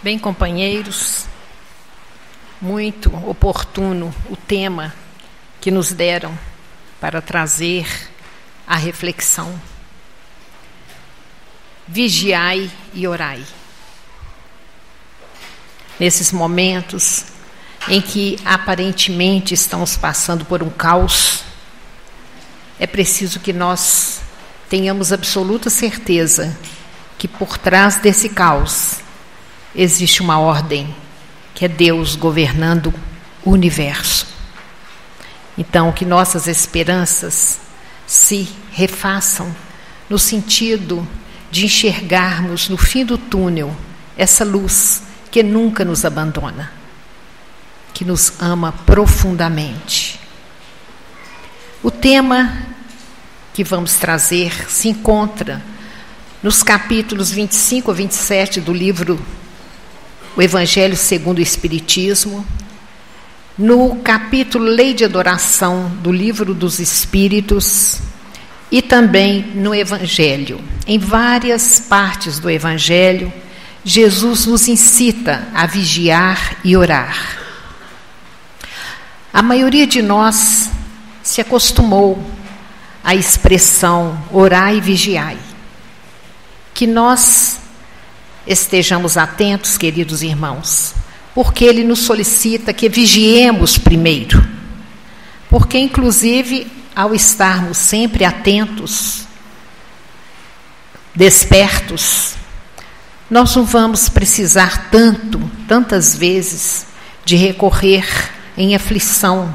Bem, companheiros, muito oportuno o tema que nos deram para trazer a reflexão. Vigiai e orai. Nesses momentos em que aparentemente estamos passando por um caos, é preciso que nós tenhamos absoluta certeza que por trás desse caos existe uma ordem, que é Deus governando o universo. Então, que nossas esperanças se refaçam no sentido de enxergarmos no fim do túnel essa luz que nunca nos abandona, que nos ama profundamente. O tema que vamos trazer se encontra nos capítulos 25 a 27 do livro O Evangelho segundo o Espiritismo, no capítulo Lei de Adoração do Livro dos Espíritos e também no Evangelho. Em várias partes do Evangelho, Jesus nos incita a vigiar e orar. A maioria de nós se acostumou à expressão orai e vigiai. Que nós estejamos atentos, queridos irmãos, porque Ele nos solicita que vigiemos primeiro. Porque, inclusive, ao estarmos sempre atentos, despertos, nós não vamos precisar tantas vezes, de recorrer em aflição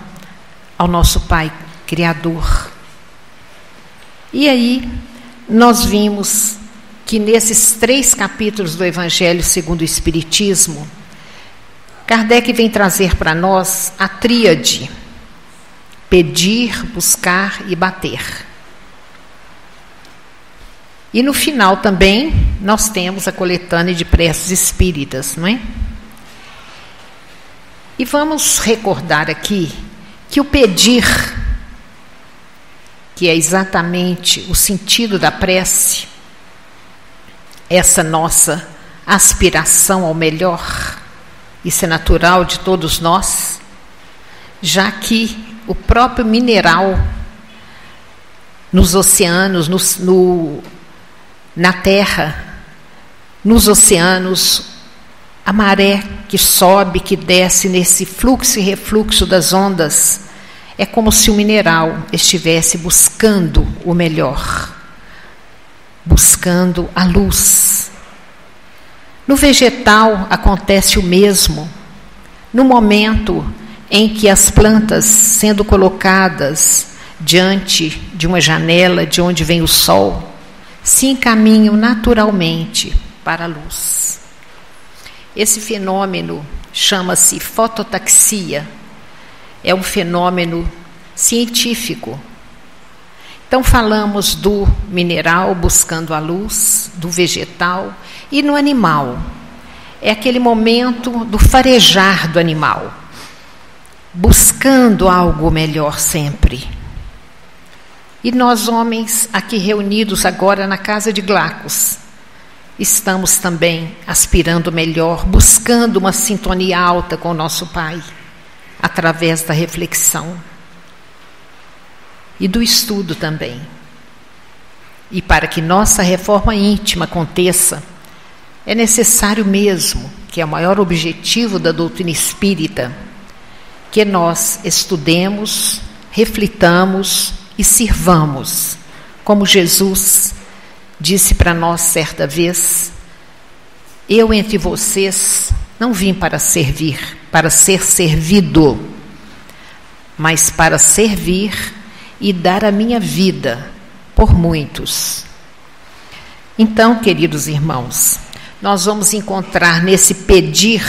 ao nosso Pai Criador. E aí, nós vimos que nesses 3 capítulos do Evangelho segundo o Espiritismo, Kardec vem trazer para nós a tríade: pedir, buscar e bater. E no final também nós temos a coletânea de preces espíritas, não é? E vamos recordar aqui que o pedir, que é exatamente o sentido da prece, essa nossa aspiração ao melhor, isso é natural de todos nós, já que o próprio mineral nos oceanos, na terra, nos oceanos, a maré que sobe, que desce nesse fluxo e refluxo das ondas, é como se o mineral estivesse buscando o melhor, buscando a luz. No vegetal acontece o mesmo. No momento em que as plantas, sendo colocadas diante de uma janela de onde vem o sol, se encaminham naturalmente para a luz. Esse fenômeno chama-se fototaxia. É um fenômeno científico. Então, falamos do mineral buscando a luz, do vegetal, e no animal. É aquele momento do farejar do animal, buscando algo melhor sempre. E nós, homens, aqui reunidos agora na casa de Glacos, estamos também aspirando melhor, buscando uma sintonia alta com o nosso Pai, através da reflexão e do estudo também. E para que nossa reforma íntima aconteça, é necessário mesmo, que é o maior objetivo da doutrina espírita, que nós estudemos, reflitamos e sirvamos, como Jesus disse para nós certa vez: eu entre vocês não vim para servir, para ser servido, mas para servir e dar a minha vida por muitos. Então, queridos irmãos, nós vamos encontrar nesse pedir,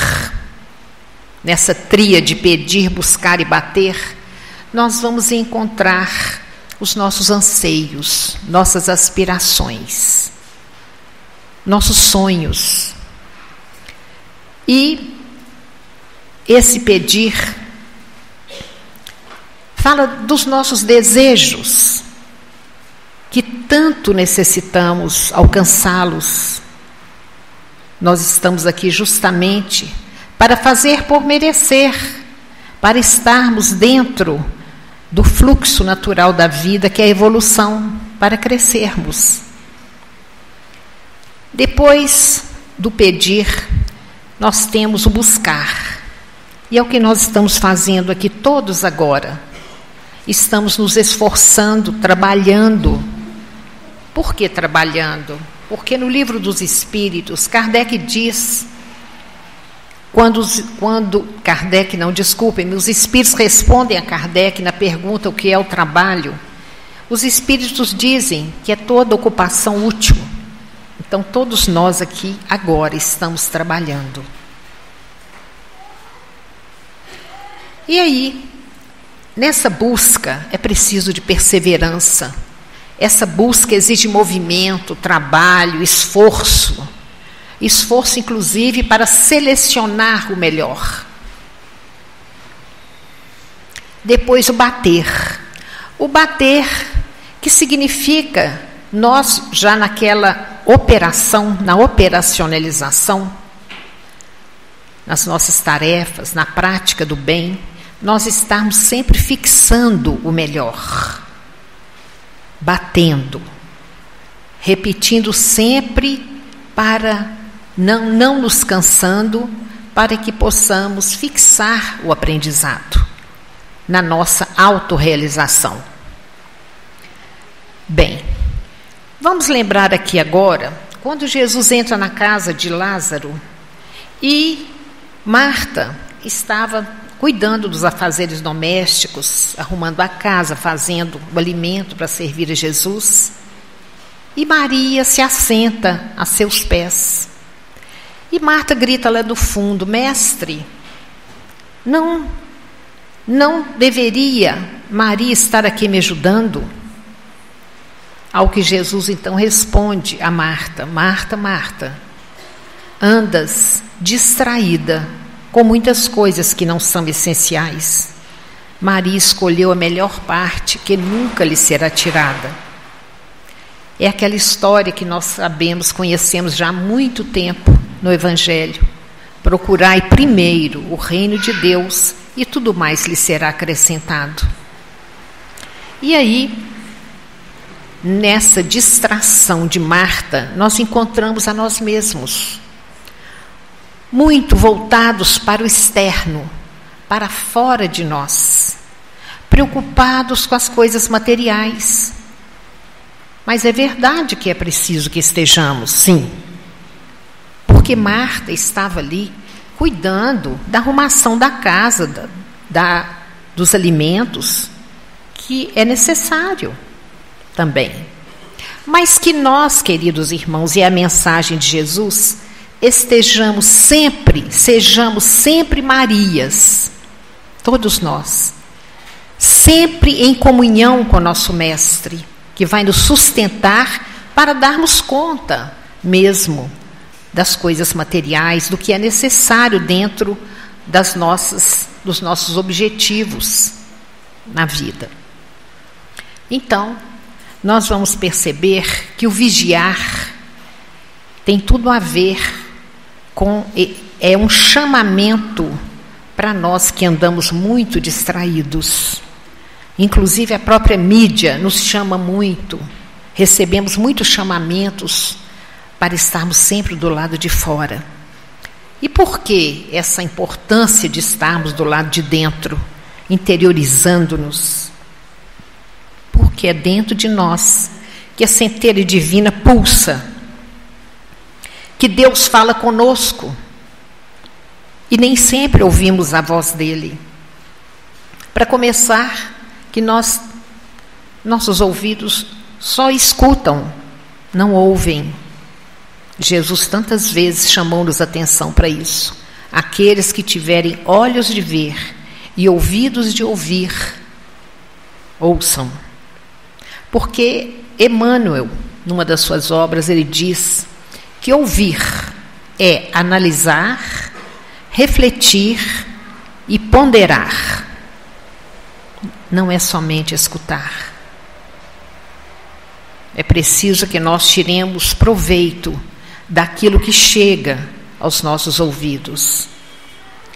nessa tríade pedir, buscar e bater, nós vamos encontrar os nossos anseios, nossas aspirações, nossos sonhos. E esse pedir fala dos nossos desejos, que tanto necessitamos alcançá-los nós estamos aqui justamente para fazer por merecer, para estarmos dentro do fluxo natural da vida, que é a evolução, para crescermos. Depois do pedir, nós temos o buscar. E é o que nós estamos fazendo aqui todos agora. Estamos nos esforçando, trabalhando. Por que trabalhando? Porque no Livro dos Espíritos, Kardec diz, os Espíritos respondem a Kardec na pergunta o que é o trabalho. Os Espíritos dizem que é toda ocupação útil. Então, todos nós aqui agora estamos trabalhando. E aí, nessa busca é preciso de perseverança. Essa busca exige movimento, trabalho, esforço. Esforço, inclusive, para selecionar o melhor. Depois, o bater. O bater, que significa, nós já naquela operação, na operacionalização, nas nossas tarefas, na prática do bem, nós estarmos sempre fixando o melhor, batendo, repetindo sempre para não nos cansando, para que possamos fixar o aprendizado na nossa autorrealização. Bem, vamos lembrar aqui agora, quando Jesus entra na casa de Lázaro e Marta estava cuidando dos afazeres domésticos, arrumando a casa, fazendo o alimento para servir a Jesus. E Maria se assenta a seus pés. E Marta grita lá do fundo: Mestre, não deveria Maria estar aqui me ajudando? Ao que Jesus então responde a Marta: Marta, Marta, andas distraída com muitas coisas que não são essenciais. Maria escolheu a melhor parte, que nunca lhe será tirada. É aquela história que nós sabemos, conhecemos já há muito tempo no Evangelho. Procurai primeiro o reino de Deus e tudo mais lhe será acrescentado. E aí, nessa distração de Marta, nós encontramos a nós mesmos, muito voltados para o externo, para fora de nós, preocupados com as coisas materiais. Mas é verdade que é preciso que estejamos, sim, porque Marta estava ali cuidando da arrumação da casa, dos alimentos, que é necessário também. Mas que nós, queridos irmãos, e é a mensagem de Jesus, sejamos sempre Marias, todos nós, sempre em comunhão com o nosso Mestre, que vai nos sustentar para darmos conta mesmo das coisas materiais, do que é necessário dentro dos nossos objetivos na vida. Então, nós vamos perceber que o vigiar tem tudo a ver é um chamamento para nós que andamos muito distraídos. Inclusive a própria mídia nos chama muito, recebemos muitos chamamentos para estarmos sempre do lado de fora. E por que essa importância de estarmos do lado de dentro, interiorizando-nos? Porque é dentro de nós que a centelha divina pulsa, que Deus fala conosco, e nem sempre ouvimos a voz dele. Para começar, que nossos ouvidos só escutam, não ouvem. Jesus tantas vezes chamou-nos atenção para isso. Aqueles que tiverem olhos de ver e ouvidos de ouvir, ouçam. Porque Emmanuel, numa das suas obras, ele diz que ouvir é analisar, refletir e ponderar. Não é somente escutar. É preciso que nós tiremos proveito daquilo que chega aos nossos ouvidos.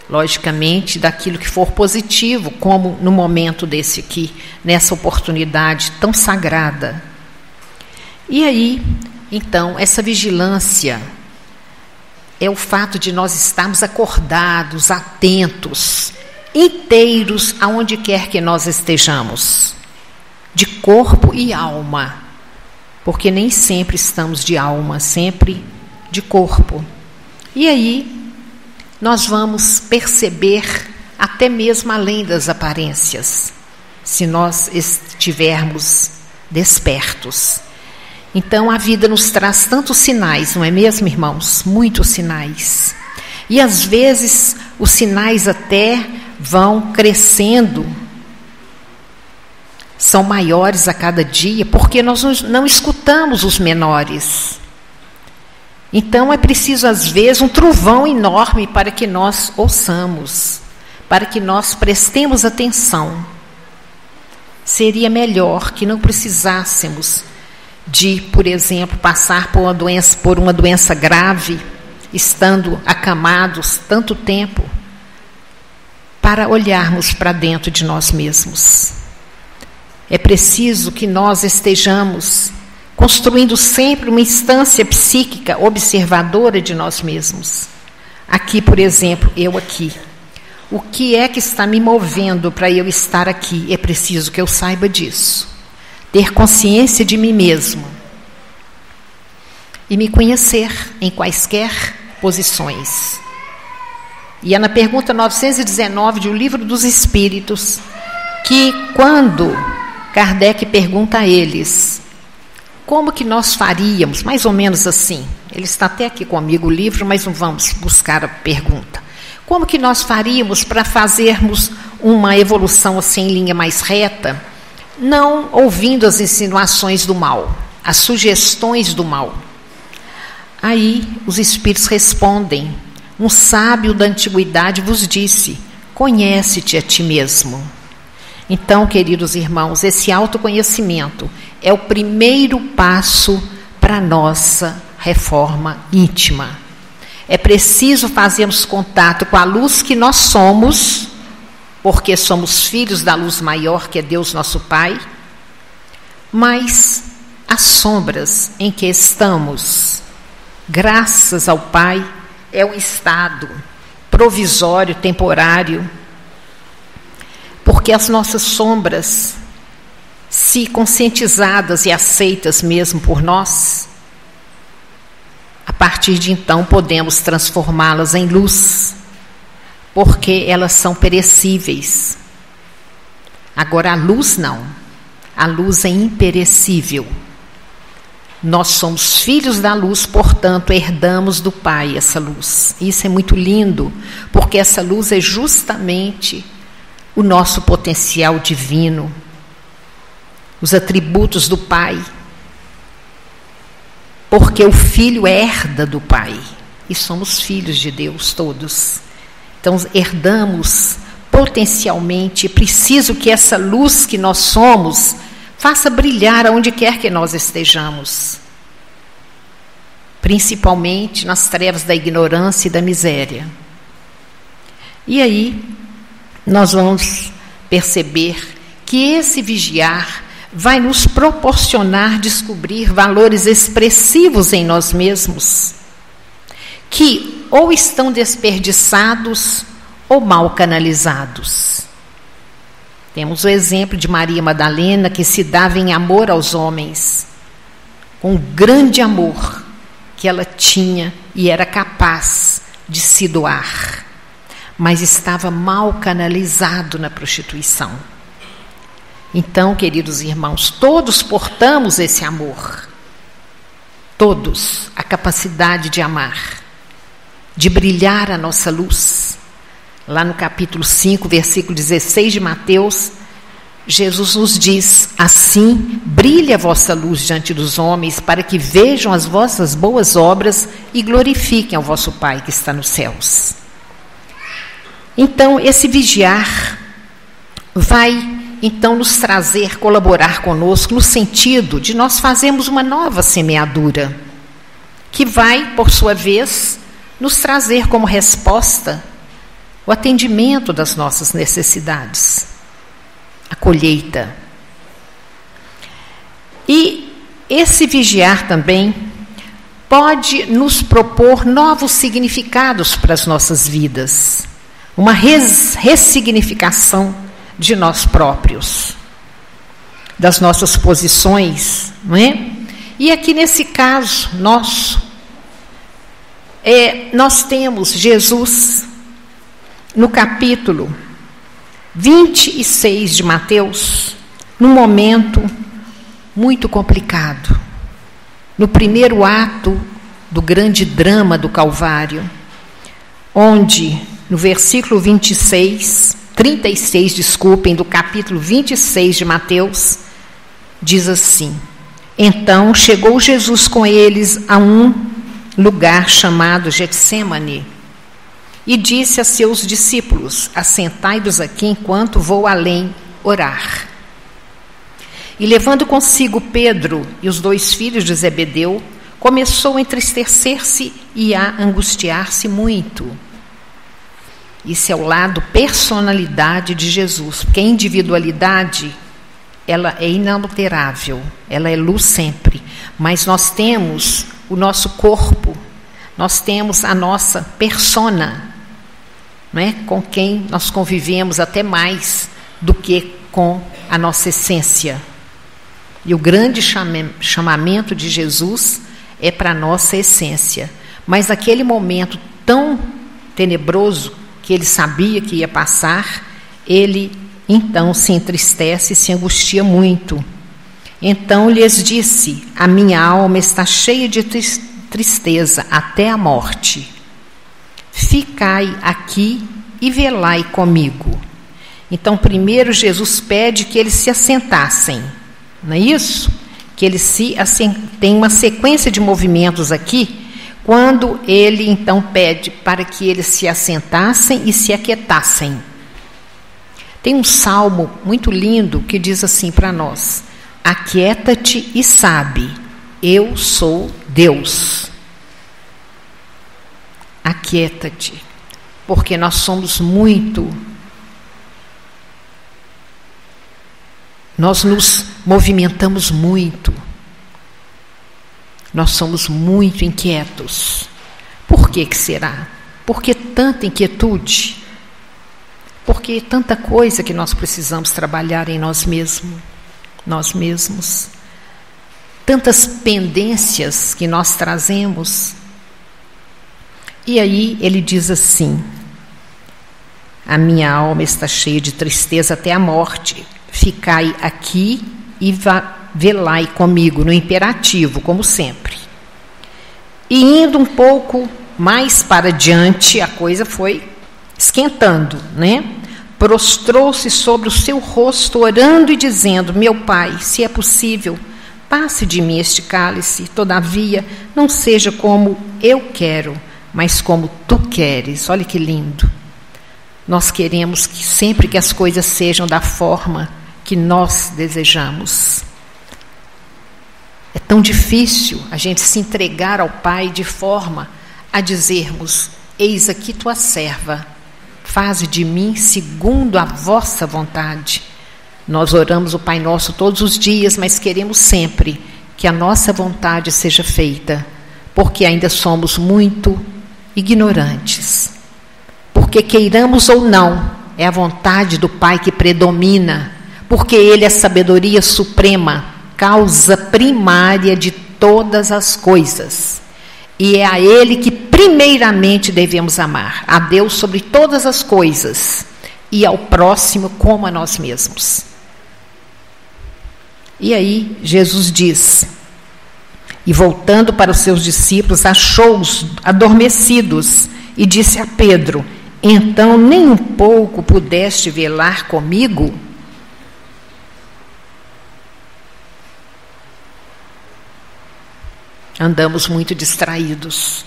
Logicamente, daquilo que for positivo, como no momento desse aqui, nessa oportunidade tão sagrada. E aí, então, essa vigilância é o fato de nós estarmos acordados, atentos, inteiros, aonde quer que nós estejamos, de corpo e alma, porque nem sempre estamos de alma, sempre de corpo. E aí, nós vamos perceber até mesmo além das aparências, se nós estivermos despertos. Então, a vida nos traz tantos sinais, não é mesmo, irmãos? Muitos sinais. E, às vezes, os sinais até vão crescendo, são maiores a cada dia, porque nós não escutamos os menores. Então, é preciso, às vezes, um trovão enorme para que nós ouçamos, para que nós prestemos atenção. Seria melhor que não precisássemos de, por exemplo, passar por uma doença grave, estando acamados tanto tempo, para olharmos para dentro de nós mesmos. É preciso que nós estejamos construindo sempre uma instância psíquica observadora de nós mesmos. Aqui, por exemplo, eu aqui. O que é que está me movendo para eu estar aqui? É preciso que eu saiba disso. Ter consciência de mim mesmo. E me conhecer em quaisquer posições. E é na pergunta 919 de O Livro dos Espíritos que, quando Kardec pergunta a eles como que nós faríamos, mais ou menos assim, ele está até aqui comigo o livro, mas não vamos buscar a pergunta. Como que nós faríamos para fazermos uma evolução assim em linha mais reta, não ouvindo as insinuações do mal, as sugestões do mal? Aí os espíritos respondem: um sábio da antiguidade vos disse, conhece-te a ti mesmo. Então, queridos irmãos, esse autoconhecimento é o primeiro passo para a nossa reforma íntima. É preciso fazermos contato com a luz que nós somos, porque somos filhos da luz maior, que é Deus nosso Pai, mas as sombras em que estamos, graças ao Pai, é um estado provisório, temporário, porque as nossas sombras, se conscientizadas e aceitas mesmo por nós, a partir de então podemos transformá-las em luz, porque elas são perecíveis. Agora a luz não, a luz é imperecível. Nós somos filhos da luz, portanto, herdamos do Pai essa luz. Isso é muito lindo, porque essa luz é justamente o nosso potencial divino, os atributos do Pai, porque o Filho herda do Pai, e somos filhos de Deus todos. Então, herdamos potencialmente, é preciso que essa luz que nós somos faça brilhar aonde quer que nós estejamos, principalmente nas trevas da ignorância e da miséria. E aí, nós vamos perceber que esse vigiar vai nos proporcionar descobrir valores expressivos em nós mesmos, que ou estão desperdiçados ou mal canalizados. Temos o exemplo de Maria Madalena, que se dava em amor aos homens, com um grande amor que ela tinha e era capaz de se doar, mas estava mal canalizado na prostituição. Então, queridos irmãos, todos portamos esse amor, todos, a capacidade de amar, de brilhar a nossa luz. Lá no capítulo 5, versículo 16 de Mateus, Jesus nos diz: assim brilhe a vossa luz diante dos homens, para que vejam as vossas boas obras e glorifiquem ao vosso Pai que está nos céus. Então, esse vigiar vai então nos trazer, colaborar conosco no sentido de nós fazermos uma nova semeadura, que vai, por sua vez, nos trazer como resposta o atendimento das nossas necessidades, a colheita. E esse vigiar também pode nos propor novos significados para as nossas vidas, uma ressignificação de nós próprios, das nossas posições, não é? E aqui nesse caso nosso, nós temos Jesus no capítulo 26 de Mateus, num momento muito complicado, no primeiro ato do grande drama do Calvário, onde no versículo 36, do capítulo 26 de Mateus, diz assim: então chegou Jesus com eles a um lugar chamado Getsêmani e disse a seus discípulos: assentai-vos aqui enquanto vou além orar. E levando consigo Pedro e os 2 filhos de Zebedeu, começou a entristecer-se e a angustiar-se muito. Isso é o lado personalidade de Jesus, porque a individualidade, ela é inalterável, ela é luz sempre, mas nós temos o nosso corpo, nós temos a nossa persona, não é? Com quem nós convivemos até mais do que com a nossa essência. E o grande chamamento de Jesus é para a nossa essência. Mas naquele momento tão tenebroso que ele sabia que ia passar, ele então se entristece e se angustia muito. Então lhes disse: a minha alma está cheia de tristeza até a morte. Ficai aqui e velai comigo. Então primeiro Jesus pede que eles se assentassem. Não é isso? Que eles tem uma sequência de movimentos aqui, quando ele então pede para que eles se assentassem e se aquietassem. Tem um salmo muito lindo que diz assim para nós: aquieta-te e sabe, eu sou Deus. Aquieta-te, porque nós somos nós nos movimentamos muito, nós somos muito inquietos. Por que será? Por que tanta inquietude? Por que tanta coisa que nós precisamos trabalhar em nós mesmos? Tantas pendências que nós trazemos. E aí ele diz assim: a minha alma está cheia de tristeza até a morte. Ficai aqui e velai comigo, no imperativo, como sempre. E indo um pouco mais para diante, a coisa foi esquentando, né? Prostrou-se sobre o seu rosto, orando e dizendo: meu Pai, se é possível, passe de mim este cálice, todavia não seja como eu quero, mas como tu queres. Olha que lindo. Nós queremos que sempre que as coisas sejam da forma que nós desejamos. É tão difícil a gente se entregar ao Pai de forma a dizermos: eis aqui tua serva, faze de mim segundo a vossa vontade. Nós oramos o Pai Nosso todos os dias, mas queremos sempre que a nossa vontade seja feita, porque ainda somos muito ignorantes. Porque queiramos ou não, é a vontade do Pai que predomina, porque Ele é a sabedoria suprema, causa primária de todas as coisas. E é a Ele que primeiramente devemos amar, a Deus sobre todas as coisas, e ao próximo como a nós mesmos. E aí Jesus diz, e voltando para os seus discípulos, achou-os adormecidos, e disse a Pedro: então nem um pouco pudeste velar comigo? Andamos muito distraídos.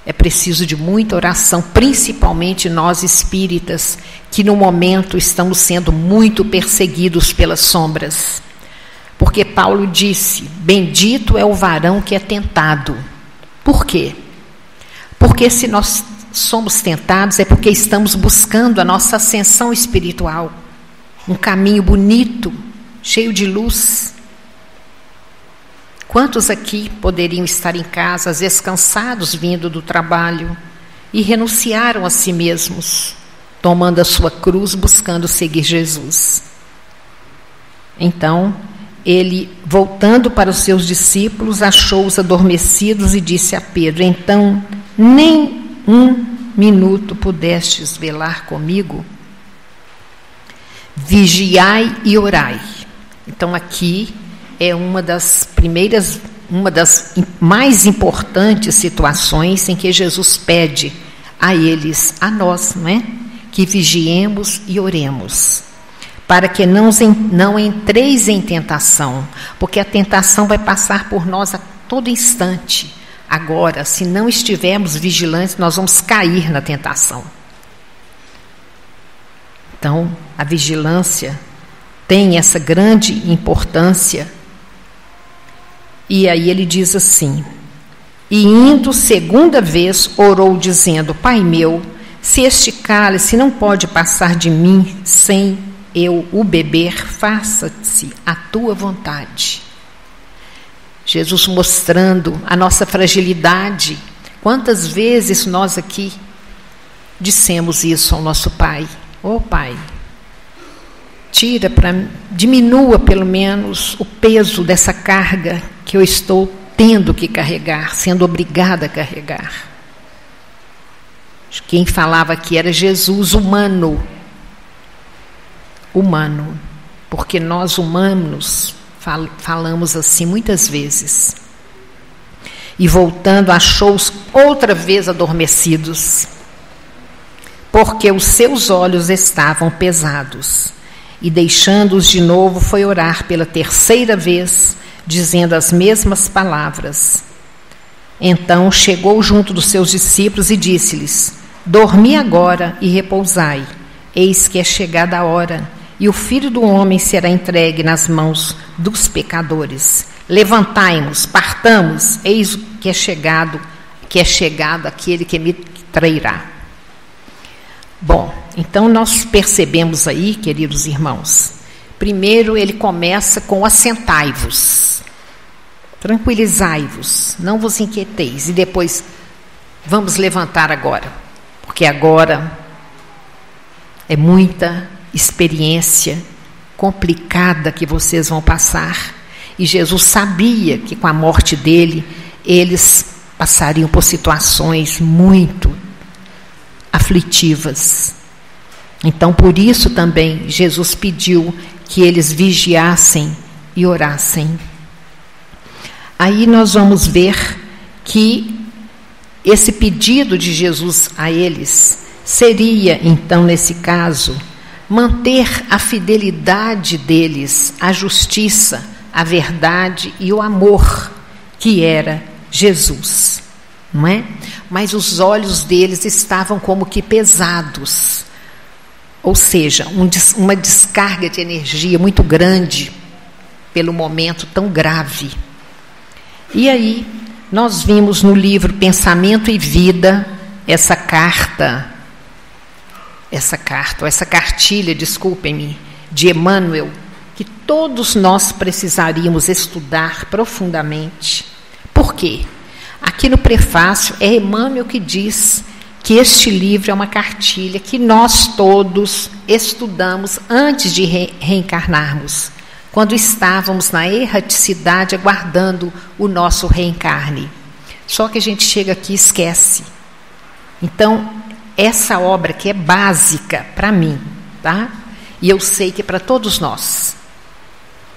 É preciso de muita oração, principalmente nós espíritas, que no momento estamos sendo muito perseguidos pelas sombras. Porque Paulo disse: bendito é o varão que é tentado. Por quê? Porque se nós somos tentados, é porque estamos buscando a nossa ascensão espiritual. Um caminho bonito, cheio de luz. Quantos aqui poderiam estar em casa, às vezes cansados, vindo do trabalho, e renunciaram a si mesmos, tomando a sua cruz, buscando seguir Jesus? Então, ele, voltando para os seus discípulos, achou-os adormecidos e disse a Pedro: então, nem um minuto pudestes velar comigo? Vigiai e orai. Então, aqui é uma das mais importantes situações em que Jesus pede a eles, a nós, não é? Que vigiemos e oremos, para que não entreis em tentação, porque a tentação vai passar por nós a todo instante. Agora, se não estivermos vigilantes, nós vamos cair na tentação. Então, a vigilância tem essa grande importância. E aí ele diz assim: e indo segunda vez, orou dizendo: Pai meu, se este cálice não pode passar de mim sem eu o beber, faça-se a tua vontade. Jesus mostrando a nossa fragilidade. Quantas vezes nós aqui dissemos isso ao nosso Pai: ô Pai, diminua pelo menos o peso dessa carga que eu estou tendo que carregar, sendo obrigada a carregar. Quem falava aqui era Jesus humano, porque nós humanos falamos assim muitas vezes. E voltando, achou-os outra vez adormecidos, porque os seus olhos estavam pesados. E deixando-os de novo, foi orar pela terceira vez, dizendo as mesmas palavras. Então chegou junto dos seus discípulos e disse-lhes: dormi agora e repousai, eis que é chegada a hora, e o Filho do Homem será entregue nas mãos dos pecadores. Levantai-nos, partamos, eis que é chegado aquele que me trairá. Bom, então nós percebemos aí, queridos irmãos, primeiro ele começa com assentai-vos, tranquilizai-vos, não vos inquieteis, e depois vamos levantar agora, porque agora é muita experiência complicada que vocês vão passar, e Jesus sabia que com a morte dele, eles passariam por situações muito aflitivas. Então, por isso também, Jesus pediu que eles vigiassem e orassem. Aí nós vamos ver que esse pedido de Jesus a eles seria, então, nesse caso, manter a fidelidade deles, a justiça, a verdade e o amor que era Jesus, não é? Mas os olhos deles estavam como que pesados, ou seja, uma descarga de energia muito grande pelo momento tão grave. E aí nós vimos no livro Pensamento e Vida essa cartilha, desculpem-me, de Emmanuel, que todos nós precisaríamos estudar profundamente. Por quê? Aqui no prefácio é Emmanuel que diz que este livro é uma cartilha que nós todos estudamos antes de reencarnarmos, quando estávamos na erraticidade aguardando o nosso reencarne. Só que a gente chega aqui e esquece. Então, essa obra que é básica para mim, tá? E eu sei que para todos nós.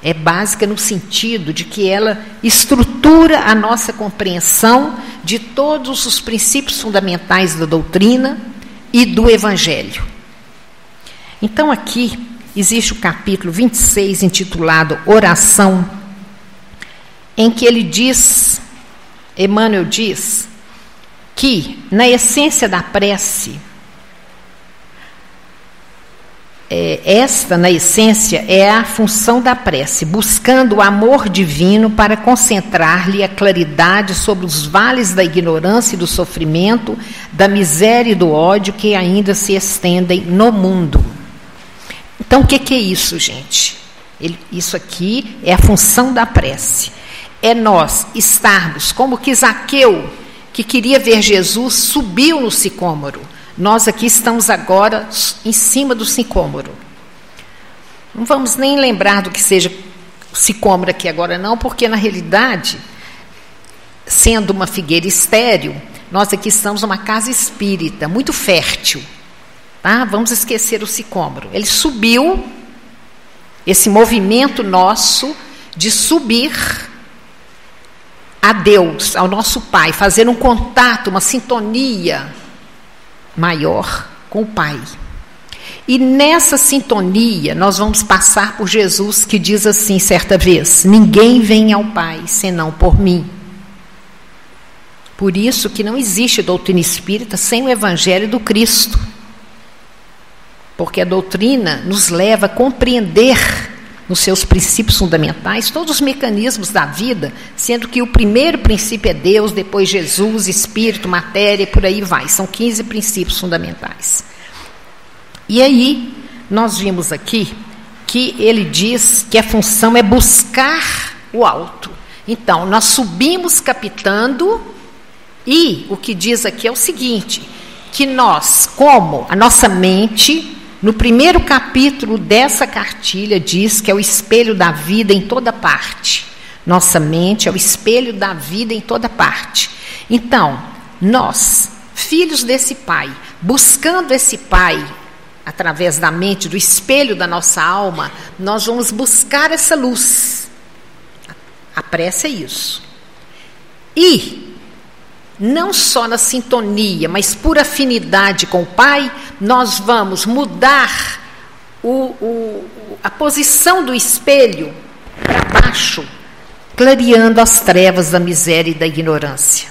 É básica no sentido de que ela estrutura a nossa compreensão de todos os princípios fundamentais da doutrina e do Evangelho. Então, aqui existe o capítulo 26, intitulado Oração, em que ele diz, Emmanuel diz, que, na essência da prece, esta, na essência, é a função da prece, buscando o amor divino para concentrar-lhe a claridade sobre os vales da ignorância e do sofrimento, da miséria e do ódio que ainda se estendem no mundo. Então, o que é isso, gente? Isso aqui é a função da prece. É nós estarmos, como que Zaqueu, que queria ver Jesus, subiu no sicômoro. Nós aqui estamos agora em cima do sicômoro. Não vamos nem lembrar do que seja sicômoro aqui agora não, porque na realidade, sendo uma figueira estéril, nós aqui estamos numa casa espírita, muito fértil. Tá? Vamos esquecer o sicômoro. Ele subiu, esse movimento nosso de subir a Deus, ao nosso Pai, fazer um contato, uma sintonia maior com o Pai. E nessa sintonia nós vamos passar por Jesus, que diz assim certa vez: ninguém vem ao Pai senão por mim. Por isso que não existe doutrina espírita sem o Evangelho do Cristo, porque a doutrina nos leva a compreender nos seus princípios fundamentais todos os mecanismos da vida, sendo que o primeiro princípio é Deus, depois Jesus, Espírito, matéria, e por aí vai. São 15 princípios fundamentais. E aí, nós vimos aqui que ele diz que a função é buscar o alto. Então, nós subimos captando, e o que diz aqui é o seguinte, que nós, como a nossa mente, no primeiro capítulo dessa cartilha, diz que é o espelho da vida em toda parte. Nossa mente é o espelho da vida em toda parte. Então, nós, filhos desse Pai, buscando esse Pai, através da mente, do espelho da nossa alma, nós vamos buscar essa luz. A prece é isso. E não só na sintonia, mas por afinidade com o Pai, nós vamos mudar a posição do espelho para baixo, clareando as trevas da miséria e da ignorância.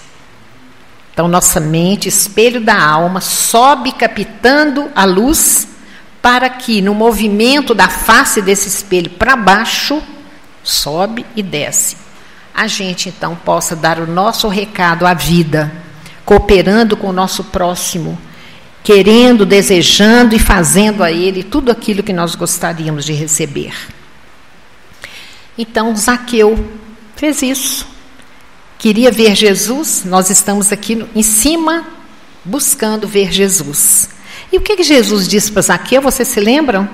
Então, nossa mente, espelho da alma, sobe captando a luz para que, no movimento da face desse espelho para baixo, sobe e desce. A gente, então, possa dar o nosso recado à vida, cooperando com o nosso próximo, querendo, desejando e fazendo a ele tudo aquilo que nós gostaríamos de receber. Então, Zaqueu fez isso. Queria ver Jesus, nós estamos aqui em cima, buscando ver Jesus. E o que Jesus disse para Zaqueu, vocês se lembram?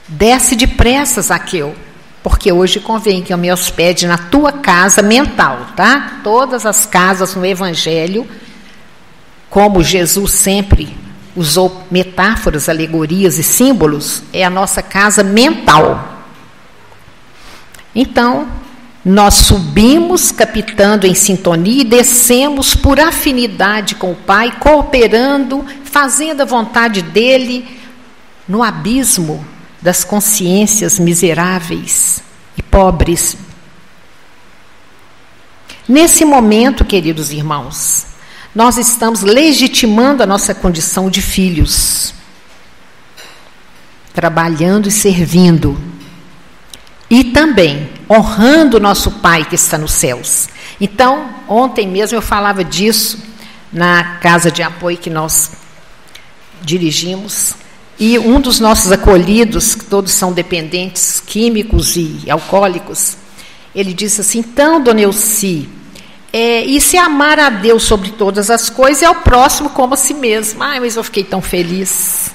Desce depressa, Zaqueu, porque hoje convém que eu me hospede na tua casa mental, tá? Todas as casas no Evangelho, como Jesus sempre usou metáforas, alegorias e símbolos, é a nossa casa mental. Então, nós subimos captando em sintonia e descemos por afinidade com o Pai, cooperando, fazendo a vontade dele no abismo das consciências miseráveis e pobres. Nesse momento, queridos irmãos, nós estamos legitimando a nossa condição de filhos, trabalhando e servindo, e também honrando o nosso Pai que está nos céus. Então, ontem mesmo eu falava disso na casa de apoio que nós dirigimos, e um dos nossos acolhidos, que todos são dependentes químicos e alcoólicos, ele disse assim: então, dona Elci, e se amar a Deus sobre todas as coisas, é ao próximo como a si mesmo. Ai, mas eu fiquei tão feliz.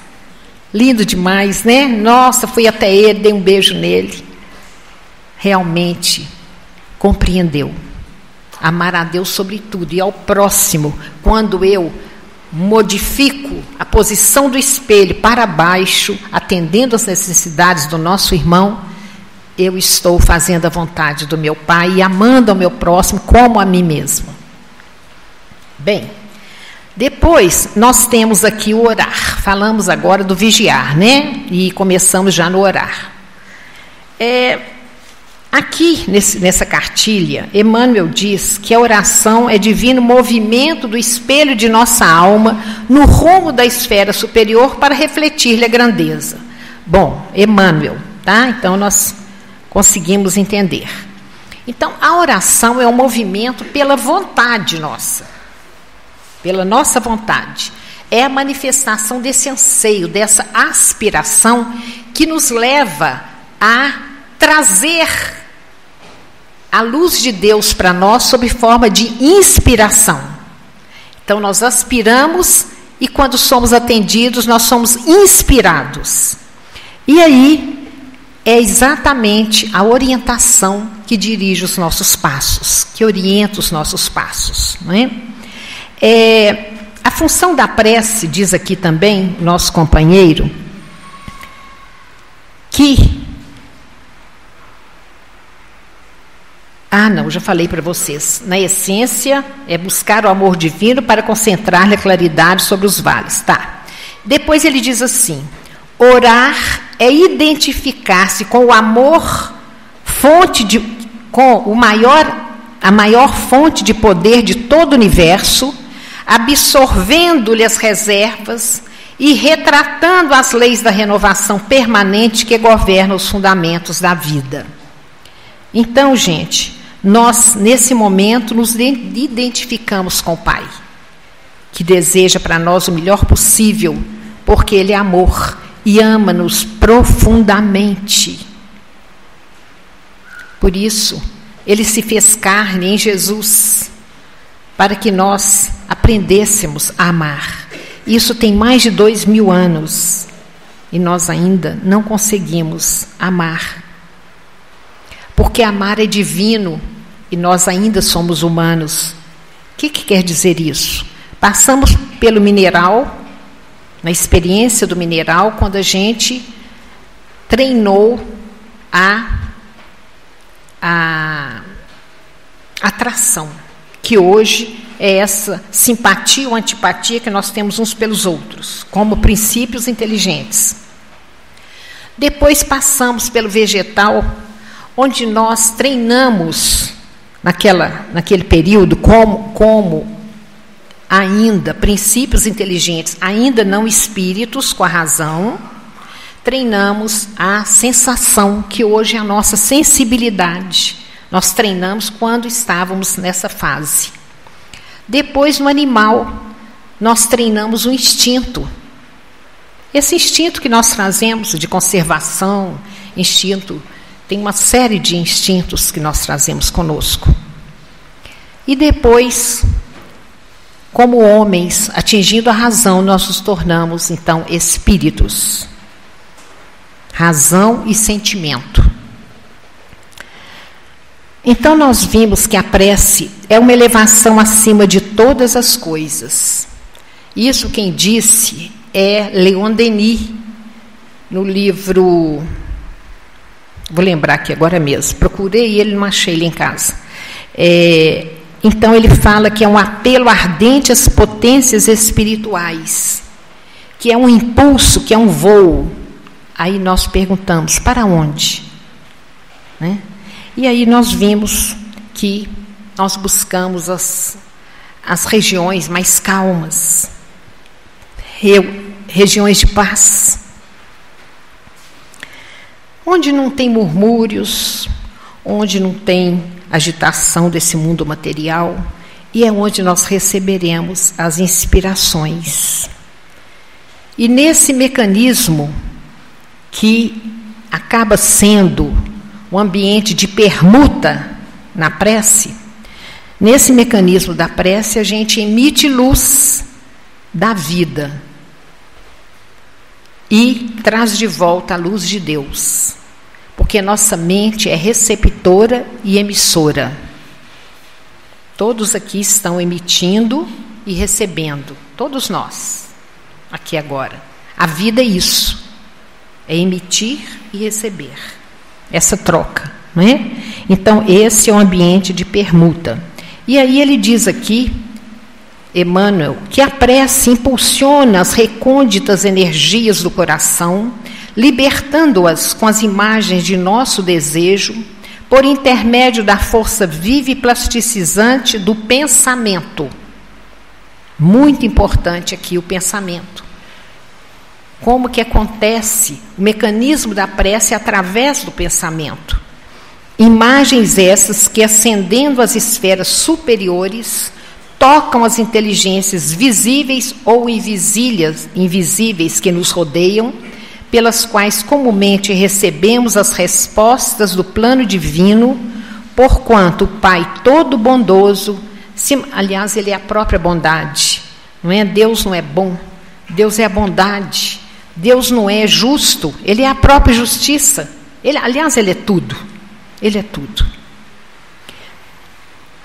Lindo demais, né? Nossa, fui até ele, dei um beijo nele. Realmente compreendeu. Amar a Deus sobre tudo e ao próximo, quando eu modifico a posição do espelho para baixo, atendendo às necessidades do nosso irmão, eu estou fazendo a vontade do meu Pai e amando ao meu próximo como a mim mesmo. Bem, depois nós temos aqui o orar. Falamos agora do vigiar, né? E começamos já no orar. Aqui, nessa cartilha, Emmanuel diz que a oração é divino movimento do espelho de nossa alma no rumo da esfera superior para refletir-lhe a grandeza. Bom, Emmanuel, tá? Então nós conseguimos entender. Então, a oração é um movimento pela vontade nossa, pela nossa vontade. É a manifestação desse anseio, dessa aspiração que nos leva a trazer a luz de Deus para nós sob forma de inspiração. Então, nós aspiramos e quando somos atendidos, nós somos inspirados. E aí, é exatamente a orientação que dirige os nossos passos, que orienta os nossos passos. Não é? A função da prece, diz aqui também, nosso companheiro, que... já falei para vocês. Na essência, é buscar o amor divino para concentrar-lhe a claridade sobre os vales. Tá. Depois ele diz assim, orar é identificar-se com o amor, a maior fonte de poder de todo o universo, absorvendo-lhe as reservas e retratando as leis da renovação permanente que governam os fundamentos da vida. Então, gente, nós, nesse momento, nos identificamos com o Pai, que deseja para nós o melhor possível, porque Ele é amor e ama-nos profundamente. Por isso, Ele se fez carne em Jesus, para que nós aprendêssemos a amar. Isso tem mais de 2000 anos, e nós ainda não conseguimos amar. Porque amar é divino e nós ainda somos humanos. O que quer dizer isso? Passamos pelo mineral, na experiência do mineral, quando a gente treinou a atração, que hoje é essa simpatia ou antipatia que nós temos uns pelos outros, como princípios inteligentes. Depois passamos pelo vegetal, onde nós treinamos naquele período como ainda princípios inteligentes, ainda não espíritos com a razão, treinamos a sensação, que hoje é a nossa sensibilidade. Nós treinamos quando estávamos nessa fase. Depois, no animal, nós treinamos o instinto. Esse instinto que nós trazemos de conservação, instinto... Tem uma série de instintos que nós trazemos conosco. E depois, como homens, atingindo a razão, nós nos tornamos, então, espíritos. Razão e sentimento. Então, nós vimos que a prece é uma elevação acima de todas as coisas. Isso quem disse é Leon Denis, no livro... Vou lembrar aqui agora mesmo. Procurei e ele não achei ele em casa. Então, ele fala que é um apelo ardente às potências espirituais, que é um impulso, que é um voo. Aí nós perguntamos, para onde? Né? E aí nós vimos que nós buscamos as regiões mais calmas, regiões de paz, onde não tem murmúrios, onde não tem agitação desse mundo material, e é onde nós receberemos as inspirações. E nesse mecanismo, que acaba sendo um ambiente de permuta na prece, nesse mecanismo da prece a gente emite luz da vida e traz de volta a luz de Deus, porque nossa mente é receptora e emissora. Todos aqui estão emitindo e recebendo, todos nós, aqui agora. A vida é isso, é emitir e receber, essa troca, não é? Então, esse é um ambiente de permuta. E aí ele diz aqui, Emmanuel, que a prece impulsiona as recônditas energias do coração, libertando-as com as imagens de nosso desejo, por intermédio da força viva e plasticizante do pensamento. Muito importante aqui o pensamento. Como que acontece o mecanismo da prece através do pensamento? Imagens essas que, ascendendo às esferas superiores, tocam as inteligências visíveis ou invisíveis que nos rodeiam, pelas quais comumente recebemos as respostas do plano divino, porquanto o Pai todo bondoso, aliás, Ele é a própria bondade, não é? Deus não é bom, Deus é a bondade. Deus não é justo, Ele é a própria justiça. Aliás, Ele é tudo. Ele é tudo.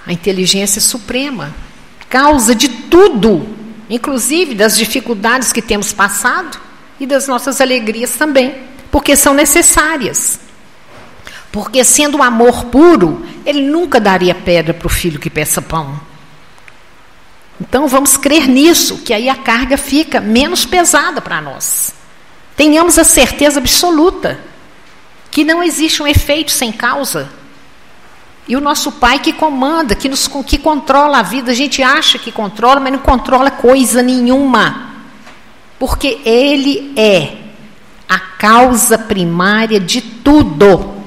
A inteligência suprema, causa de tudo, inclusive das dificuldades que temos passado e das nossas alegrias também, porque são necessárias. Porque, sendo um amor puro, Ele nunca daria pedra para o filho que peça pão. Então, vamos crer nisso, que aí a carga fica menos pesada para nós. Tenhamos a certeza absoluta que não existe um efeito sem causa. E o nosso Pai que comanda, que controla a vida. A gente acha que controla, mas não controla coisa nenhuma. Porque Ele é a causa primária de tudo.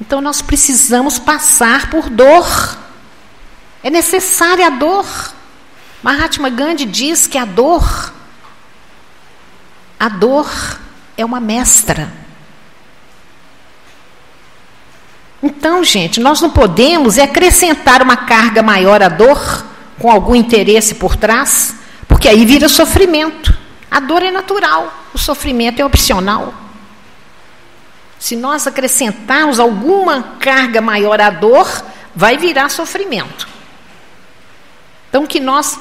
Então nós precisamos passar por dor. É necessária a dor. Mahatma Gandhi diz que a dor é uma mestra. Então, gente, nós não podemos acrescentar uma carga maior à dor, com algum interesse por trás, porque aí vira sofrimento. A dor é natural, o sofrimento é opcional. Se nós acrescentarmos alguma carga maior à dor, vai virar sofrimento. Então,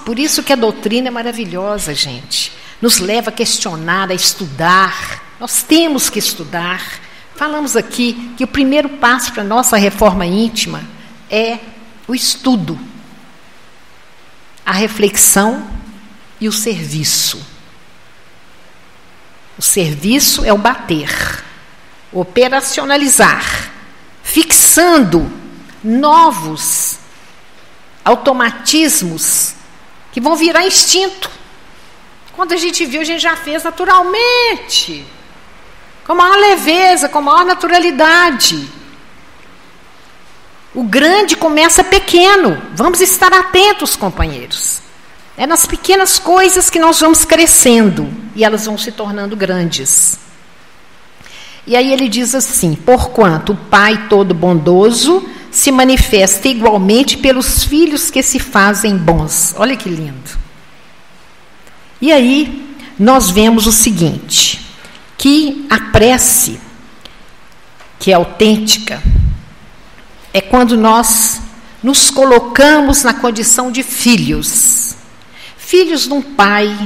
por isso que a doutrina é maravilhosa, gente. Nos leva a questionar, a estudar. Nós temos que estudar. Falamos aqui que o primeiro passo para a nossa reforma íntima é o estudo, a reflexão e o serviço. O serviço é o bater, operacionalizar, fixando novos automatismos que vão virar instinto. Quando a gente viu, a gente já fez naturalmente, com a maior leveza, com a maior naturalidade. O grande começa pequeno. Vamos estar atentos, companheiros. É nas pequenas coisas que nós vamos crescendo e elas vão se tornando grandes. E aí ele diz assim: porquanto o Pai todo bondoso se manifesta igualmente pelos filhos que se fazem bons. Olha que lindo. E aí nós vemos o seguinte, que a prece, que é autêntica, é quando nós nos colocamos na condição de filhos. Filhos de um Pai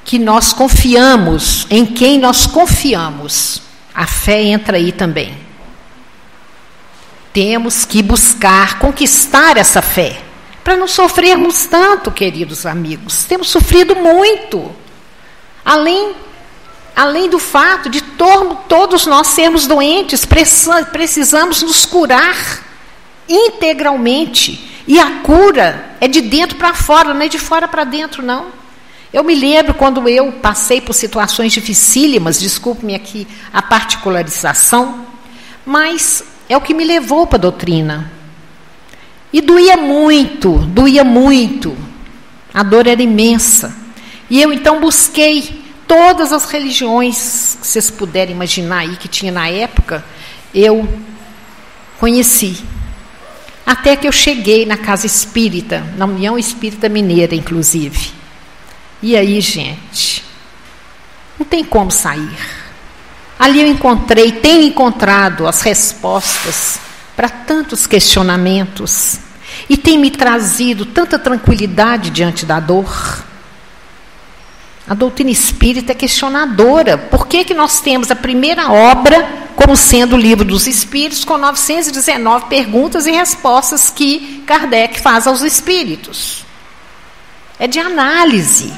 que nós confiamos, em quem nós confiamos. A fé entra aí também. Temos que buscar conquistar essa fé, para não sofrermos tanto, queridos amigos. Temos sofrido muito. Além do fato de todos nós sermos doentes, precisamos nos curar integralmente. E a cura é de dentro para fora, não é de fora para dentro, não. Eu me lembro quando eu passei por situações dificílimas, desculpe-me aqui a particularização, mas é o que me levou para a doutrina. E doía muito. A dor era imensa. E eu então busquei todas as religiões que vocês puderem imaginar aí que tinha na época, eu conheci. Até que eu cheguei na Casa Espírita, na União Espírita Mineira, inclusive. E aí, gente, não tem como sair. Ali eu tenho encontrado as respostas para tantos questionamentos e tem me trazido tanta tranquilidade diante da dor. A doutrina espírita é questionadora. Por que nós temos a primeira obra como sendo o Livro dos Espíritos, com 919 perguntas e respostas que Kardec faz aos espíritos? É de análise,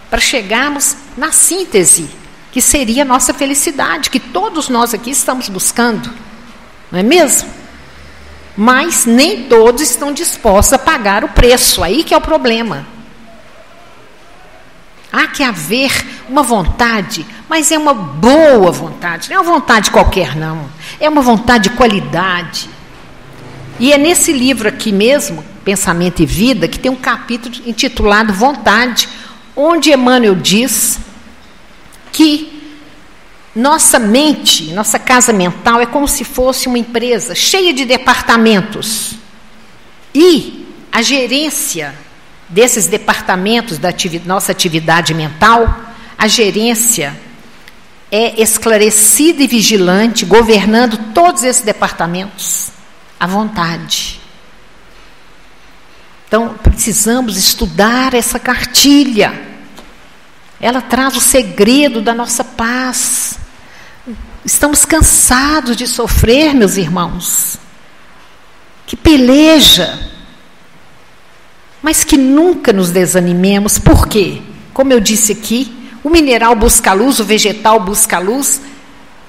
para chegarmos na síntese, que seria a nossa felicidade, que todos nós aqui estamos buscando. Não é mesmo? mas nem todos estão dispostos a pagar o preço. Aí que é o problema. Há que haver uma vontade, mas é uma boa vontade, não é uma vontade qualquer, não. É uma vontade de qualidade. E é nesse livro aqui mesmo, Pensamento e Vida, que tem um capítulo intitulado Vontade, onde Emmanuel diz que nossa mente, nossa casa mental é como se fosse uma empresa cheia de departamentos. E a gerência desses departamentos da nossa atividade mental, a gerência é esclarecida e vigilante, governando todos esses departamentos, à vontade. Então, precisamos estudar essa cartilha. Ela traz o segredo da nossa paz. Estamos cansados de sofrer, meus irmãos. Que peleja. Mas que nunca nos desanimemos. Por quê? Como eu disse aqui, o mineral busca a luz, o vegetal busca a luz,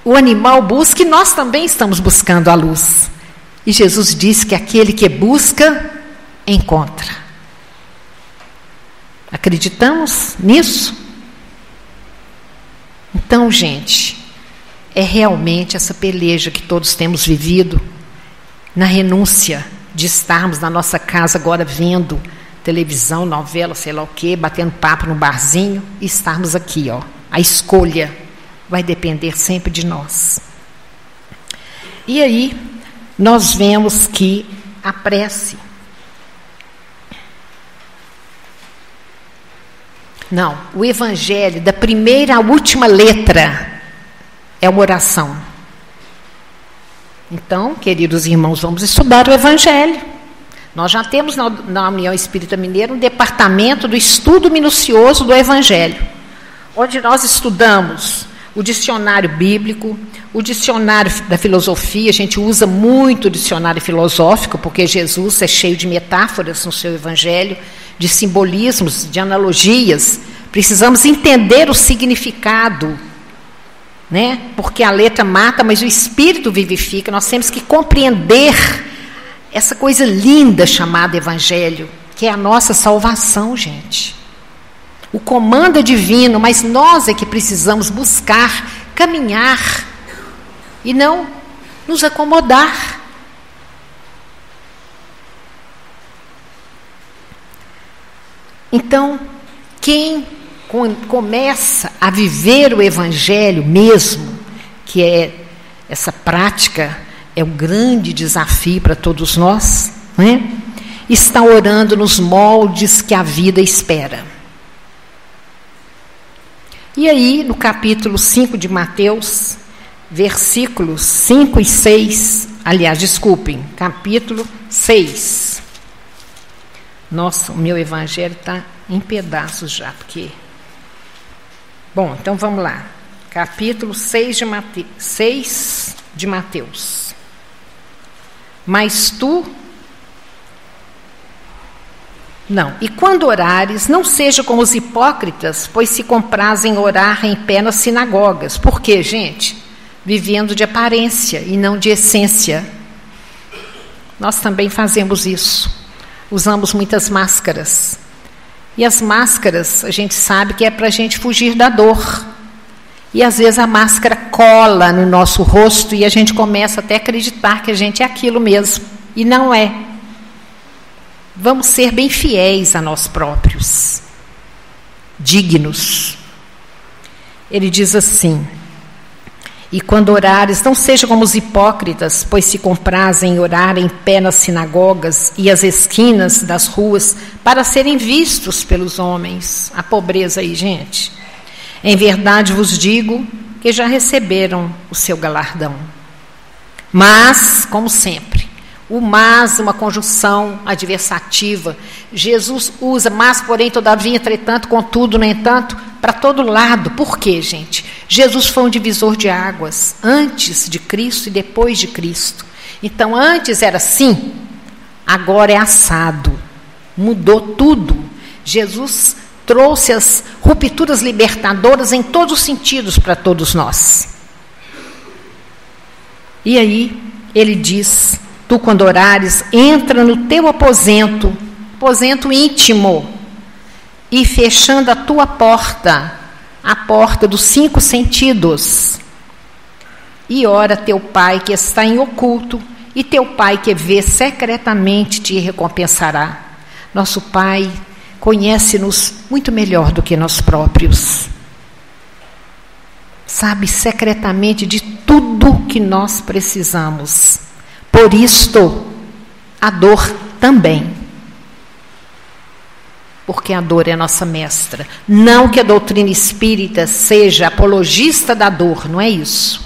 o animal busca e nós também estamos buscando a luz. E Jesus disse que aquele que busca, encontra. Acreditamos nisso? Então, gente, é realmente essa peleja que todos temos vivido, na renúncia de estarmos na nossa casa agora vendo televisão, novela, sei lá o quê, batendo papo no barzinho, e estarmos aqui, ó. A escolha vai depender sempre de nós. E aí, nós vemos que a prece, não, o evangelho, da primeira à última letra, é uma oração. Então, queridos irmãos, vamos estudar o evangelho. Nós já temos na União Espírita Mineira um departamento do estudo minucioso do evangelho, onde nós estudamos o dicionário bíblico, o dicionário da filosofia. A gente usa muito o dicionário filosófico, porque Jesus é cheio de metáforas no seu evangelho, de simbolismos, de analogias. Precisamos entender o significado, né? Porque a letra mata, mas o espírito vivifica. Nós temos que compreender essa coisa linda chamada evangelho, que é a nossa salvação, gente. O comando é divino, mas nós é que precisamos buscar, caminhar e não nos acomodar. Então, quem começa a viver o evangelho mesmo, que é essa prática, é um grande desafio para todos nós, né? Está orando nos moldes que a vida espera. E aí, no capítulo 5 de Mateus, versículos 5 e 6, aliás, desculpem, capítulo 6. Nossa, o meu evangelho está em pedaços já, porque... Bom, então vamos lá. Capítulo 6 de Mateus. Mas tu... Não. E quando orares, não seja como os hipócritas, pois se comprazem orar em pé nas sinagogas. Por quê, gente? Vivendo de aparência e não de essência. Nós também fazemos isso. Usamos muitas máscaras. E as máscaras, a gente sabe que é para a gente fugir da dor. E às vezes a máscara cola no nosso rosto e a gente começa até a acreditar que a gente é aquilo mesmo. E não é. Vamos ser bem fiéis a nós próprios. Dignos. Ele diz assim: e quando orares, não seja como os hipócritas, pois se comprazem em orar em pé nas sinagogas e as esquinas das ruas, para serem vistos pelos homens. A pobreza aí, gente. Em verdade vos digo que já receberam o seu galardão. Mas, como sempre, o mas, uma conjunção adversativa. Jesus usa mas, porém, todavia, entretanto, contudo, no entanto, para todo lado. Por quê, gente? Jesus foi um divisor de águas, antes de Cristo e depois de Cristo. Então, antes era assim, agora é assado. Mudou tudo. Jesus trouxe as rupturas libertadoras em todos os sentidos para todos nós. E aí, ele diz tu, quando orares, entra no teu aposento íntimo, e fechando a tua porta, a porta dos 5 sentidos, e ora teu Pai que está em oculto, e teu Pai que vê secretamente te recompensará. Nosso Pai conhece-nos muito melhor do que nós próprios. Sabe secretamente de tudo que nós precisamos. Por isto, a dor também. Porque a dor é nossa mestra. Não que a doutrina espírita seja apologista da dor, não é isso.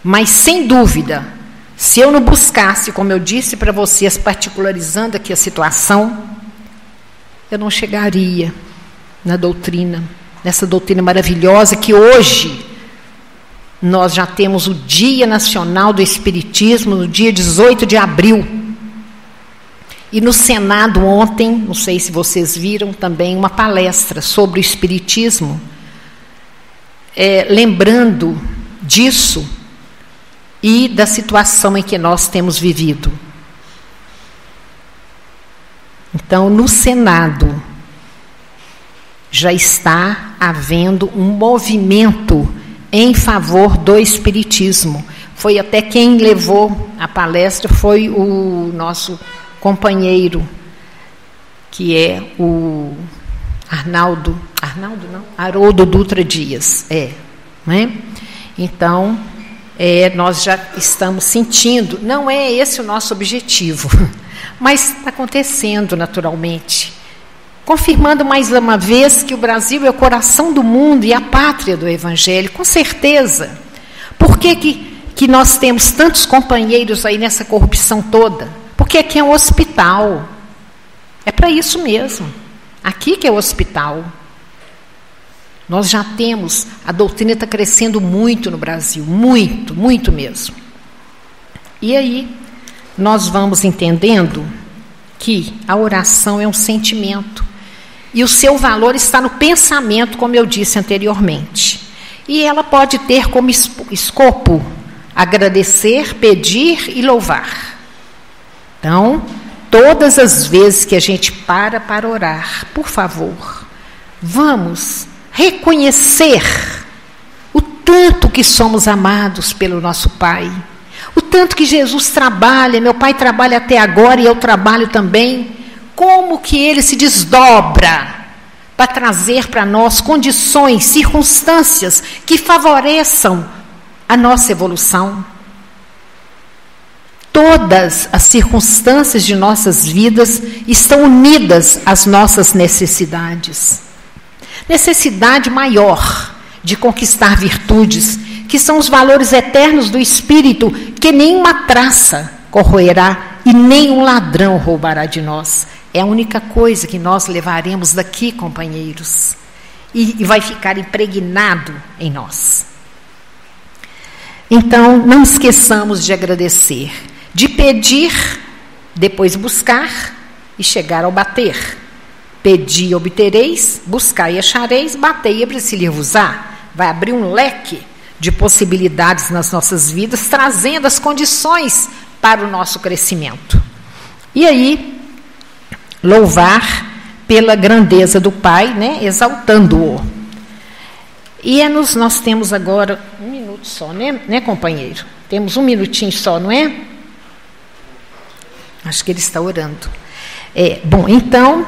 Mas, sem dúvida, se eu não buscasse, como eu disse para vocês, particularizando aqui a situação, eu não chegaria na doutrina, nessa doutrina maravilhosa que hoje nós já temos o Dia Nacional do Espiritismo, no dia 18 de abril. E no Senado ontem, não sei se vocês viram também, uma palestra sobre o Espiritismo, lembrando disso e da situação em que nós temos vivido. Então, no Senado, já está havendo um movimento em favor do Espiritismo. Foi até quem levou a palestra, foi o nosso companheiro, que é o Haroldo Dutra Dias. Né? Então, nós já estamos sentindo, não é esse o nosso objetivo, mas está acontecendo naturalmente, confirmando mais uma vez que o Brasil é o coração do mundo e a pátria do Evangelho, com certeza. Por que nós temos tantos companheiros aí nessa corrupção toda? Porque aqui é um hospital, é para isso mesmo, aqui que é o hospital. Nós já temos, a doutrina está crescendo muito no Brasil, muito, muito mesmo. E aí, nós vamos entendendo que a oração é um sentimento, e o seu valor está no pensamento, como eu disse anteriormente. E ela pode ter como escopo agradecer, pedir e louvar. Então, todas as vezes que a gente para orar, por favor, vamos reconhecer o tanto que somos amados pelo nosso Pai, o tanto que Jesus trabalha, meu Pai trabalha até agora e eu trabalho também, como que Ele se desdobra para trazer para nós condições, circunstâncias que favoreçam a nossa evolução. Todas as circunstâncias de nossas vidas estão unidas às nossas necessidades. Necessidade maior de conquistar virtudes, que são os valores eternos do Espírito, que nenhuma traça corroerá e nenhum ladrão roubará de nós. É a única coisa que nós levaremos daqui, companheiros, e vai ficar impregnado em nós. Então, não esqueçamos de agradecer, de pedir, depois buscar e chegar ao bater. Pedi e obtereis, buscai e achareis, batei e abrir-se-lhe-vos-á. Vai abrir um leque de possibilidades nas nossas vidas, trazendo as condições para o nosso crescimento. E aí, louvar pela grandeza do Pai, né, exaltando-o. E nós temos agora 1 minuto só, né, companheiro? Temos 1 minutinho só, não é? Acho que ele está orando. Bom, então,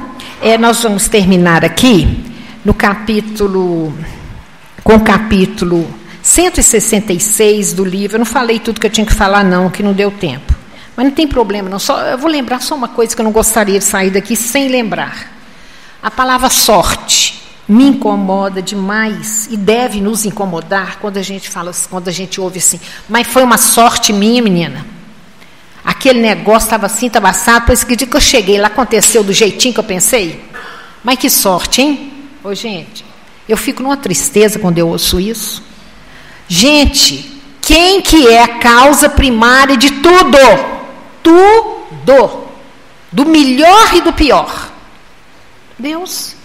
nós vamos terminar aqui no com o capítulo 166 do livro. Eu não falei tudo que eu tinha que falar, não, que não deu tempo. Mas não tem problema, não. Eu vou lembrar só uma coisa que eu não gostaria de sair daqui sem lembrar. A palavra sorte me incomoda demais e deve nos incomodar quando a gente fala, quando a gente ouve assim, mas foi uma sorte minha, menina. Aquele negócio estava assim, estava assado, depois que dia que eu cheguei lá, aconteceu do jeitinho que eu pensei. Mas que sorte, hein? Ô, gente, eu fico numa tristeza quando eu ouço isso. Gente, quem que é a causa primária de tudo? Tudo. Do melhor e do pior. Deus.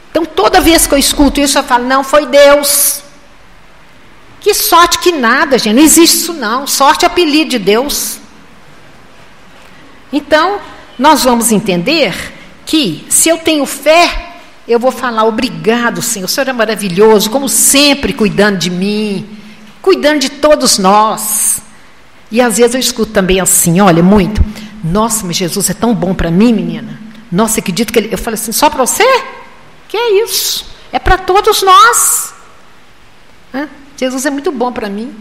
Então, toda vez que eu escuto isso, eu falo, não, foi Deus. Que sorte que nada, gente. Não existe isso não. Sorte é apelido de Deus. Então, nós vamos entender que se eu tenho fé, eu vou falar, obrigado, Senhor. O Senhor é maravilhoso, como sempre, cuidando de mim, cuidando de todos nós. E às vezes eu escuto também assim, olha, muito. Nossa, mas Jesus é tão bom para mim, menina. Nossa, acredito que ele... Eu falo assim, só para você? Que é isso? É para todos nós. Jesus é muito bom para mim.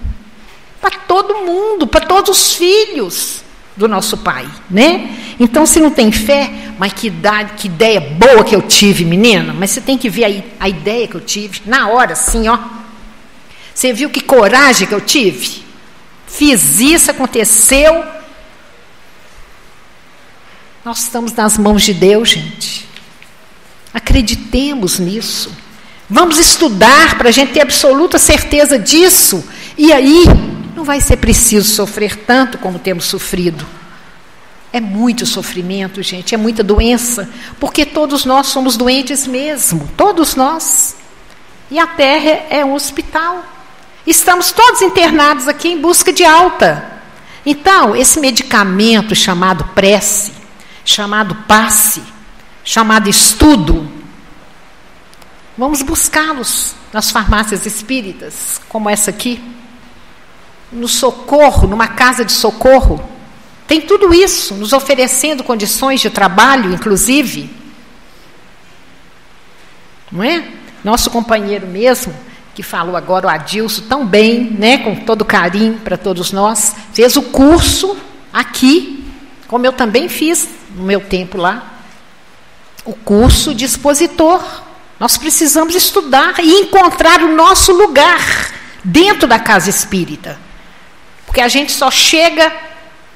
Para todo mundo, para todos os filhos do nosso Pai, né? Então, se não tem fé, mas que ideia boa que eu tive, menina, mas você tem que ver a ideia que eu tive, na hora, assim, ó. Você viu que coragem que eu tive? Fiz isso, aconteceu. Nós estamos nas mãos de Deus, gente. Acreditemos nisso. Vamos estudar para a gente ter absoluta certeza disso. E aí, não vai ser preciso sofrer tanto como temos sofrido. É muito sofrimento, gente, é muita doença, porque todos nós somos doentes mesmo, todos nós. E a Terra é um hospital. Estamos todos internados aqui em busca de alta. Então, esse medicamento chamado prece, chamado passe, chamado estudo, vamos buscá-los nas farmácias espíritas, como essa aqui, no socorro, numa casa de socorro. Tem tudo isso, nos oferecendo condições de trabalho, inclusive. Não é? Nosso companheiro mesmo, que falou agora, o Adilson, tão bem, né, com todo carinho para todos nós, fez o curso aqui, como eu também fiz no meu tempo lá, o curso de expositor. Nós precisamos estudar e encontrar o nosso lugar dentro da casa espírita. Porque a gente só chega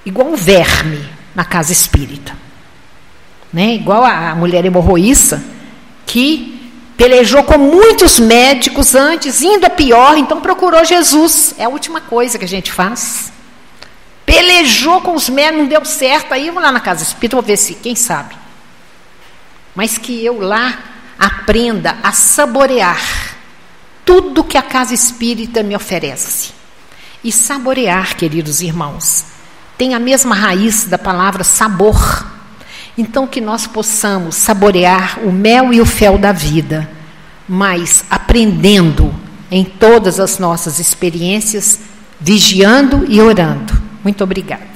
igual um verme na casa espírita. Né? Igual a mulher hemorroíça, que pelejou com muitos médicos antes, indo a pior, então procurou Jesus. É a última coisa que a gente faz. Pelejou com os médicos, não deu certo, aí eu vou lá na casa espírita, vou ver se, quem sabe. Mas que eu lá aprenda a saborear tudo que a casa espírita me oferece. E saborear, queridos irmãos, tem a mesma raiz da palavra sabor. Então, que nós possamos saborear o mel e o fel da vida, mas aprendendo em todas as nossas experiências, vigiando e orando. Muito obrigada.